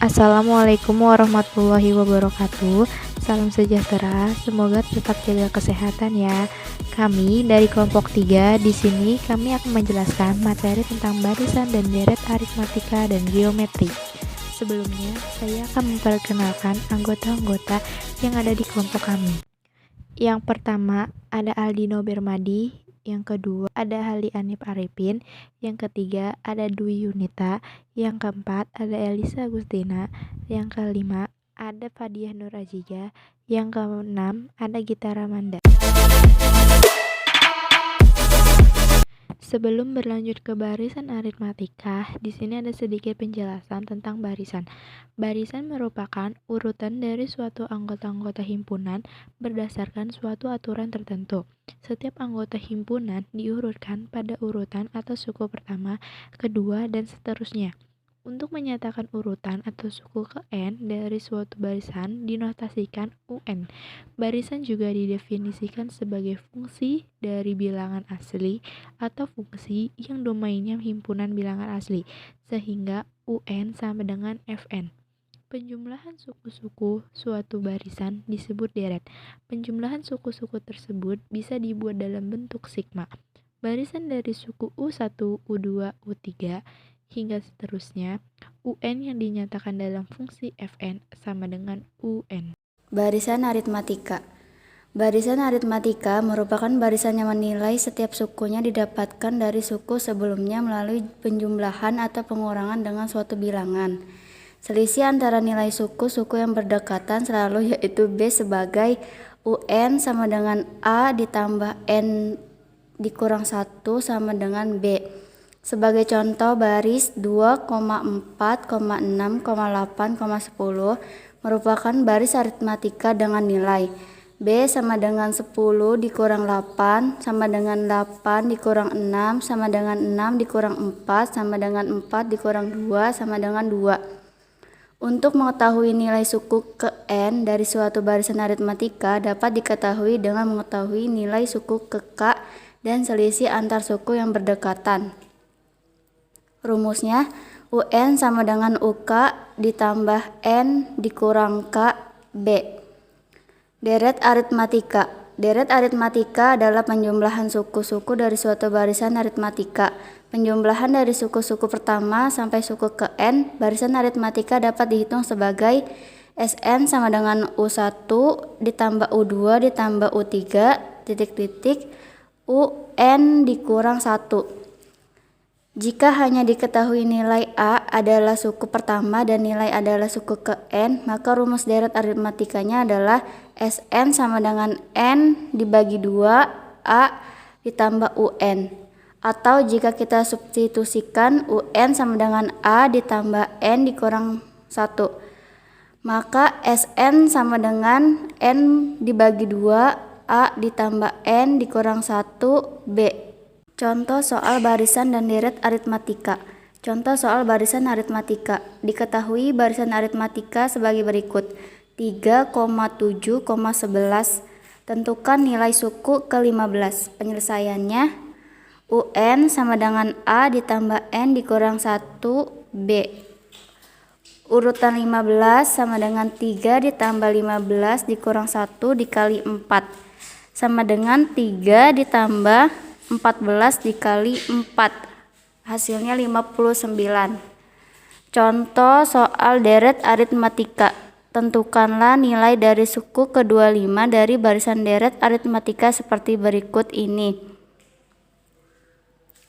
Assalamualaikum warahmatullahi wabarakatuh. Salam sejahtera, semoga tetap jaga kesehatan ya. Kami dari kelompok 3 di sini kami akan menjelaskan materi tentang barisan dan deret aritmatika dan geometri. Sebelumnya, saya akan memperkenalkan anggota-anggota yang ada di kelompok kami. Yang pertama ada Aldino Bermadi, yang kedua ada Hali Anip Arifin, yang ketiga ada Dwi Yunita, yang keempat ada Elisa Agustina, yang kelima ada Fadiah Nur Aziza, yang keenam ada Gita Ramanda. Sebelum berlanjut ke barisan aritmatika, di sini ada sedikit penjelasan tentang barisan. Barisan merupakan urutan dari suatu anggota-anggota himpunan berdasarkan suatu aturan tertentu. Setiap anggota himpunan diurutkan pada urutan atau suku pertama, kedua, dan seterusnya. Untuk menyatakan urutan atau suku ke N dari suatu barisan dinotasikan UN. Barisan juga didefinisikan sebagai fungsi dari bilangan asli atau fungsi yang domainnya himpunan bilangan asli, sehingga UN sama dengan Fn. Penjumlahan suku-suku suatu barisan disebut deret. Penjumlahan suku-suku tersebut bisa dibuat dalam bentuk sigma. Barisan dari suku U1, U2, U3, hingga seterusnya, UN yang dinyatakan dalam fungsi Fn sama dengan UN. Barisan aritmatika. Barisan aritmatika merupakan barisan yang menilai setiap sukunya didapatkan dari suku sebelumnya melalui penjumlahan atau pengurangan dengan suatu bilangan. Selisih antara nilai suku-suku yang berdekatan selalu yaitu B sebagai UN sama dengan A ditambah N dikurang 1 sama dengan B. Sebagai contoh, baris 2,4,6,8,10 merupakan baris aritmatika dengan nilai B sama dengan 10 dikurang 8 sama dengan 8 dikurang 6 sama dengan 6 dikurang 4 sama dengan 4 dikurang 2 sama dengan 2. Untuk mengetahui nilai suku ke N dari suatu barisan aritmatika dapat diketahui dengan mengetahui nilai suku ke K dan selisih antar suku yang berdekatan. Rumusnya, UN sama dengan UK ditambah N dikurang K B. Deret aritmatika. Deret aritmatika adalah penjumlahan suku-suku dari suatu barisan aritmatika. Penjumlahan dari suku-suku pertama sampai suku ke N, barisan aritmatika dapat dihitung sebagai SN sama dengan U1 ditambah U2 ditambah U3 titik-titik UN dikurang 1. Jika hanya diketahui nilai A adalah suku pertama dan nilai adalah suku ke N, maka rumus deret aritmatikanya adalah SN sama dengan N dibagi 2 A ditambah UN. Atau jika kita substitusikan UN sama dengan A ditambah N dikurang 1, maka SN sama dengan N dibagi 2 A ditambah N dikurang 1 B. Contoh soal barisan dan deret aritmatika. Contoh soal barisan aritmatika. Diketahui barisan aritmatika sebagai berikut. 3,7,11. Tentukan nilai suku ke-15. Penyelesaiannya UN sama dengan A ditambah N dikurang 1 B. Urutan 15 sama dengan 3 ditambah 15 dikurang 1 dikali 4 sama dengan 3 ditambah 14 dikali 4, hasilnya 59. Contoh soal deret aritmatika. Tentukanlah nilai dari suku ke-25 dari barisan deret aritmatika seperti berikut ini.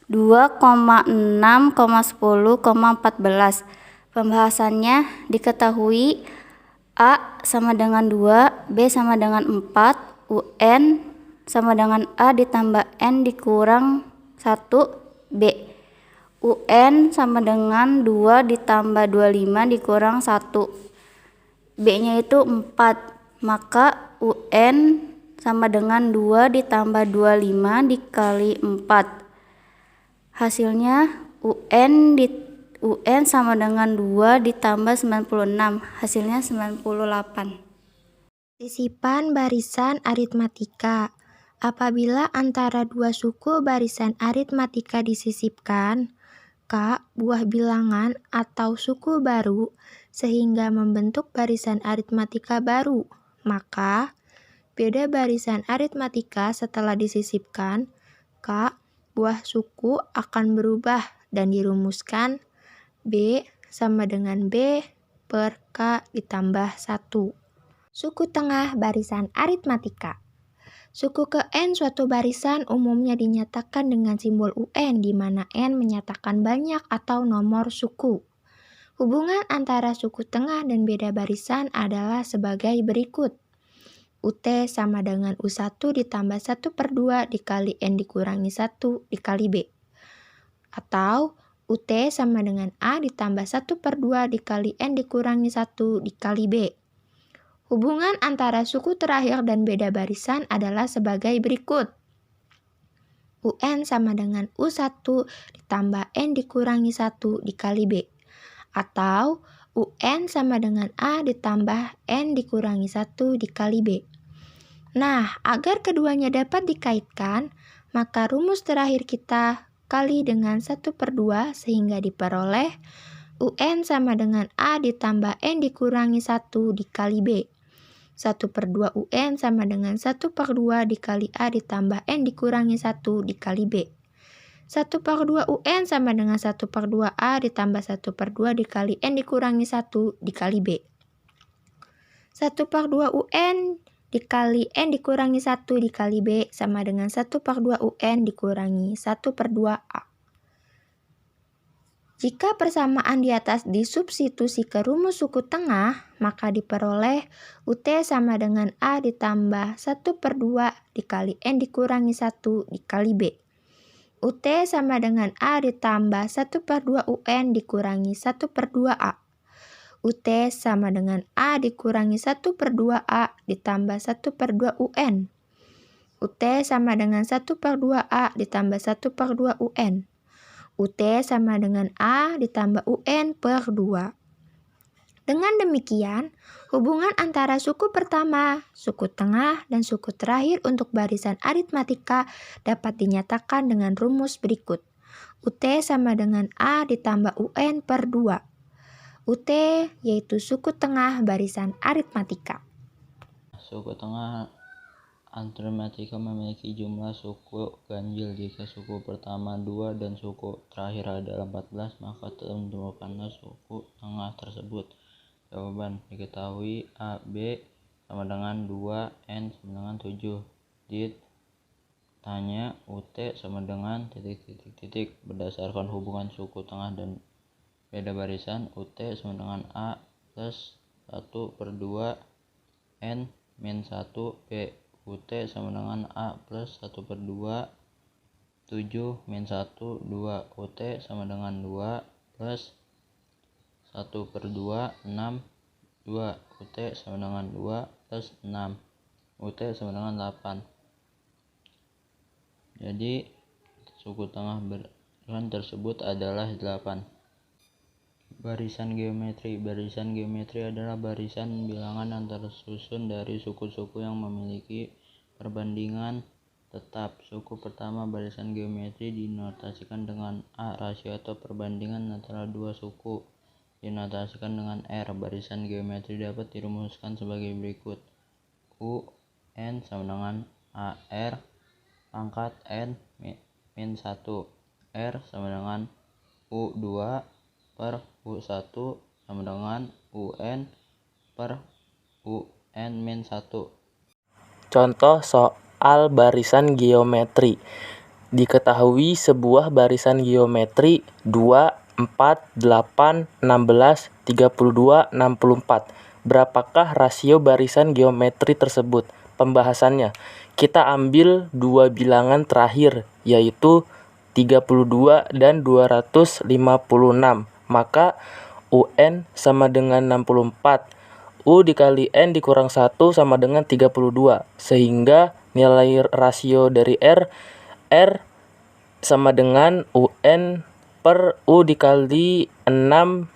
2,6,10,14. Pembahasannya diketahui A sama dengan 2, B sama dengan 4, UN sama dengan A ditambah N dikurang 1 B. UN sama dengan 2 ditambah 25 dikurang 1. B-nya itu 4. Maka UN sama dengan 2 ditambah 25 dikali 4. Hasilnya UN sama dengan 2 ditambah 96. Hasilnya 98. Sisipan barisan aritmatika. Apabila antara dua suku barisan aritmatika disisipkan, K buah bilangan atau suku baru sehingga membentuk barisan aritmatika baru. Maka, beda barisan aritmatika setelah disisipkan, K buah suku akan berubah dan dirumuskan B sama dengan B per K ditambah 1. Suku tengah barisan aritmatika. Suku ke N suatu barisan umumnya dinyatakan dengan simbol UN di mana N menyatakan banyak atau nomor suku. Hubungan antara suku tengah dan beda barisan adalah sebagai berikut. UT sama dengan U1 ditambah 1/2 dikali N dikurangi 1 dikali B. Atau UT sama dengan A ditambah 1/2 dikali N dikurangi 1 dikali B. Hubungan antara suku terakhir dan beda barisan adalah sebagai berikut. UN sama dengan U1 ditambah N dikurangi 1 dikali B. Atau UN sama dengan A ditambah N dikurangi 1 dikali B. Nah, agar keduanya dapat dikaitkan, maka rumus terakhir kita kali dengan 1/2 sehingga diperoleh UN sama dengan A ditambah N dikurangi 1 dikali B. 1/2 UN sama dengan 1/2 dikali A ditambah N dikurangi 1 dikali B. 1/2 UN sama dengan 1/2 A ditambah 1/2 dikali N dikurangi 1 dikali B. 1/2 UN dikali N dikurangi 1 dikali B sama dengan 1/2 UN dikurangi 1/2 A. Jika persamaan di atas disubstitusi ke rumus suku tengah, maka diperoleh UT sama dengan A ditambah 1/2 dikali N dikurangi 1 dikali B. UT sama dengan A ditambah 1/2 UN dikurangi 1/2 A. UT sama dengan A dikurangi 1/2 A ditambah 1/2 UN. UT sama dengan 1/2 A ditambah 1/2 UN. UT sama dengan A ditambah UN per 2. Dengan demikian, hubungan antara suku pertama, suku tengah, dan suku terakhir untuk barisan aritmatika dapat dinyatakan dengan rumus berikut. UT sama dengan A ditambah UN per 2. UT yaitu suku tengah barisan aritmatika. Suku tengah aritmatika memiliki jumlah suku ganjil. Jika suku pertama 2 dan suku terakhir adalah 14, maka tentukanlah suku tengah tersebut. Jawaban diketahui A, B sama dengan 2, N sama dengan 7. Ditanya UT sama dengan ... Berdasarkan hubungan suku tengah dan beda barisan, UT sama dengan A plus 1/2 N min 1 B. UT sama dengan A plus 1/2 7 min 1 2. UT sama dengan 2 plus 1/2 6 2. UT sama dengan 2 plus 6. UT sama dengan 8. Jadi suku tengah barisan tersebut adalah 8. Barisan geometri. Barisan geometri adalah barisan bilangan antara susun dari suku-suku yang memiliki perbandingan tetap. Suku pertama barisan geometri dinotasikan dengan A. Rasio atau perbandingan antara dua suku dinotasikan dengan R. Barisan geometri dapat dirumuskan sebagai berikut. U N sama dengan AR pangkat N min 1. R sama dengan U2 per U1 sama dengan UN per UN min 1. Contoh soal barisan geometri. Diketahui sebuah barisan geometri 2, 4, 8, 16, 32, 64. Berapakah rasio barisan geometri tersebut? Pembahasannya, kita ambil dua bilangan terakhir, yaitu 32 dan 256. Maka UN sama dengan 64. U dikali N dikurang 1 sama dengan 32. Sehingga nilai rasio dari R sama dengan UN per U dikali 6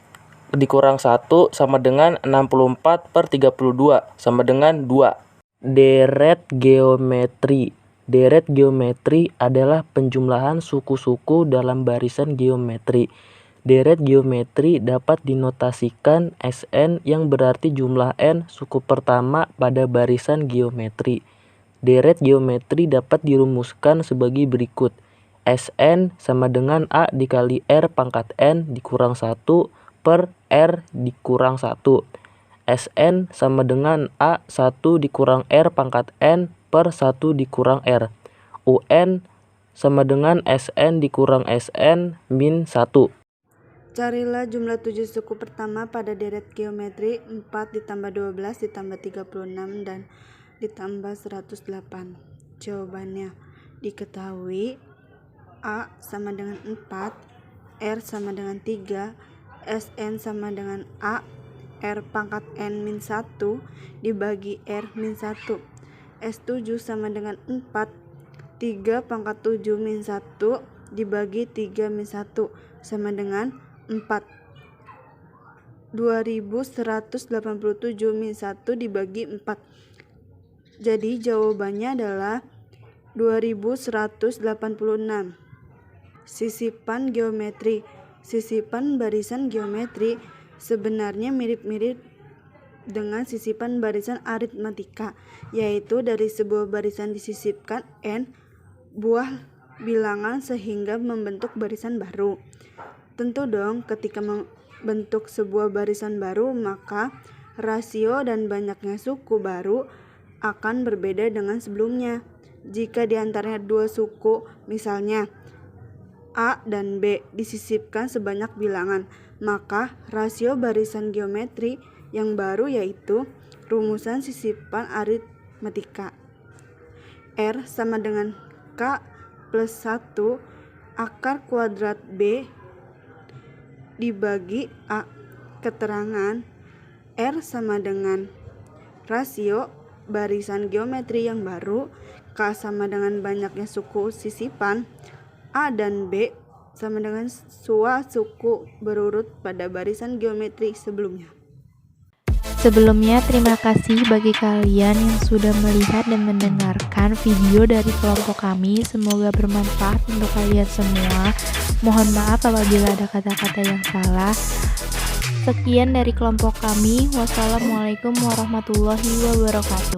dikurang 1 sama dengan 64 per 32 sama dengan 2. Deret geometri. Deret geometri adalah penjumlahan suku-suku dalam barisan geometri. Deret geometri dapat dinotasikan Sn yang berarti jumlah n suku pertama pada barisan geometri. Deret geometri dapat dirumuskan sebagai berikut. Sn sama dengan A dikali R pangkat n dikurang 1 per R dikurang 1. Sn sama dengan A1 dikurang R pangkat n per 1 dikurang R. Un sama dengan Sn dikurang Sn min 1. Carilah jumlah 7 suku pertama pada deret geometri 4 ditambah 12 ditambah 36 dan ditambah 108. Jawabannya diketahui A sama dengan 4, R sama dengan 3, Sn sama dengan A, R pangkat n min 1 dibagi R min 1. S7 sama dengan 4, 3 pangkat 7 min 1 dibagi 3 min 1 sama dengan 4. 2187 min 1 dibagi 4. Jadi jawabannya adalah 2186. Sisipan geometri. Sisipan barisan geometri sebenarnya mirip-mirip dengan sisipan barisan aritmatika, yaitu dari sebuah barisan disisipkan n buah bilangan sehingga membentuk barisan baru. Tentu dong, ketika membentuk sebuah barisan baru, maka rasio dan banyaknya suku baru akan berbeda dengan sebelumnya. Jika di antaranya dua suku, misalnya A dan B, disisipkan sebanyak bilangan, maka rasio barisan geometri yang baru yaitu rumusan sisipan aritmatika. R sama dengan K plus 1 akar kuadrat B dibagi A. Keterangan R sama dengan rasio barisan geometri yang baru, K sama dengan banyaknya suku sisipan, A dan B sama dengan suku berurut pada barisan geometri sebelumnya. Sebelumnya, terima kasih bagi kalian yang sudah melihat dan mendengarkan video dari kelompok kami. Semoga bermanfaat untuk kalian semua. Mohon maaf apabila ada kata-kata yang salah. Sekian dari kelompok kami. Wassalamualaikum warahmatullahi wabarakatuh.